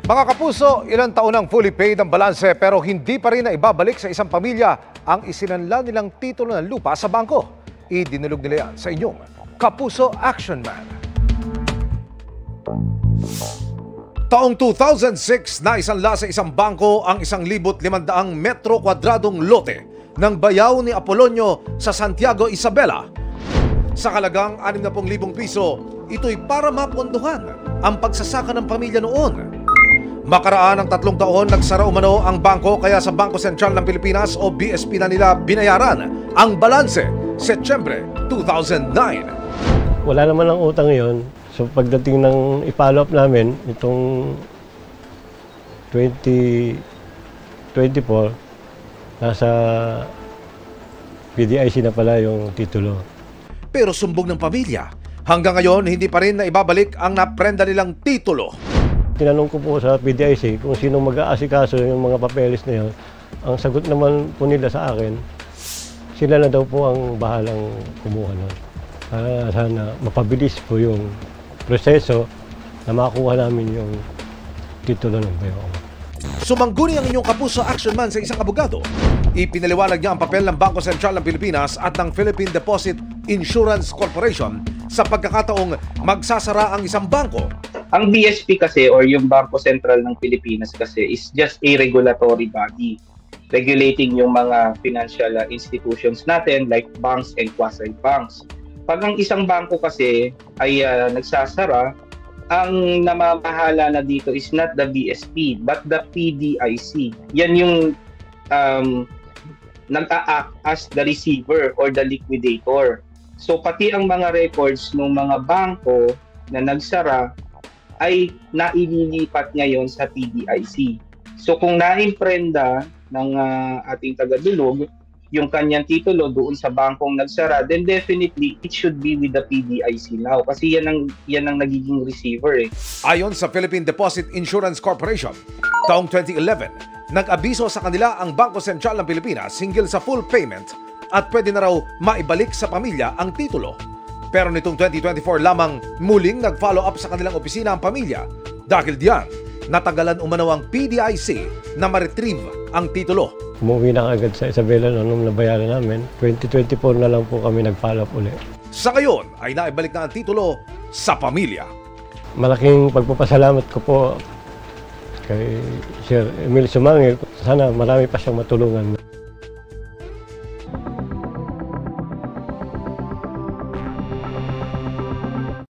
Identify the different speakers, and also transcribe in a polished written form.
Speaker 1: Mga kapuso, ilang taon ang fully paid ang balanse pero hindi pa rin na ibabalik sa isang pamilya ang isinanla nilang titulo ng lupa sa bangko. Idinulog nila yan sa inyong Kapuso Action Man. Taong 2006 na isanla sa isang bangko ang 1,500 metro kwadradong lote ng bayaw ni Apolonio sa Santiago, Isabela. Sa halagang 60,000 piso, ito'y para mapondohan ang pagsasaka ng pamilya noon. Makaraan ng 3 taon, nagsara umano ang bangko kaya sa Bangko Sentral ng Pilipinas o BSP na nila binayaran ang balanse Setyembre 2009.
Speaker 2: Wala naman ang utang yon. So pagdating ng i-follow up namin, itong 2024, nasa PDIC na pala yung titulo.
Speaker 1: Pero sumbong ng pamilya, hanggang ngayon hindi pa rin na ibabalik ang naprenda nilang titulo.
Speaker 2: Tinanong ko po sa PDIC kung sino mag-aasikaso yung mga papeles na yun. Ang sagot naman po nila sa akin, sila na daw po ang bahalang kumuha nun. Sana mapabilis po yung proseso na makuha namin yung titulo ng bayaw.
Speaker 1: Sumangguni ang inyong Kapuso Action Man sa isang abogado. Ipinaliwanag niya ang papel ng Bangko Sentral ng Pilipinas at ng Philippine Deposit Insurance Corporation sa pagkakataong magsasara ang isang bangko.
Speaker 3: Ang BSP kasi or yung Bangko Sentral ng Pilipinas kasi is just a regulatory body regulating yung mga financial institutions natin like banks and quasi-banks. Pag ang isang bangko kasi ay nagsasara, ang namamahala na dito is not the BSP but the PDIC. Yan yung nag-a-act as the receiver or the liquidator. So pati ang mga records ng mga bangko na nagsara ay naililipat ngayon sa PDIC. So kung naimprenda ng ating tagadulog yung kanyang titulo doon sa bangkong nagsara, then definitely it should be with the PDIC now kasi yan ang nagiging receiver eh.
Speaker 1: Ayon sa Philippine Deposit Insurance Corporation, taong 2011, nag-abiso sa kanila ang Bangko Sentral ng Pilipinas hinggil sa full payment at pwede na raw maibalik sa pamilya ang titulo. Pero nitong 2024 lamang muling nag-follow up sa kanilang opisina ang pamilya. Dahil diyan, natagalan umano ang PDIC na ma-retrieve ang titulo.
Speaker 2: Umuwi na agad sa Isabela nung nabayaran namin. 2024 na lang po kami nag-follow up ulit.
Speaker 1: Sa ngayon ay naibalik na ang titulo sa pamilya.
Speaker 2: Malaking pagpapasalamat ko po kay Sir Emil Sumangil. Sana marami pa siyang matulungan.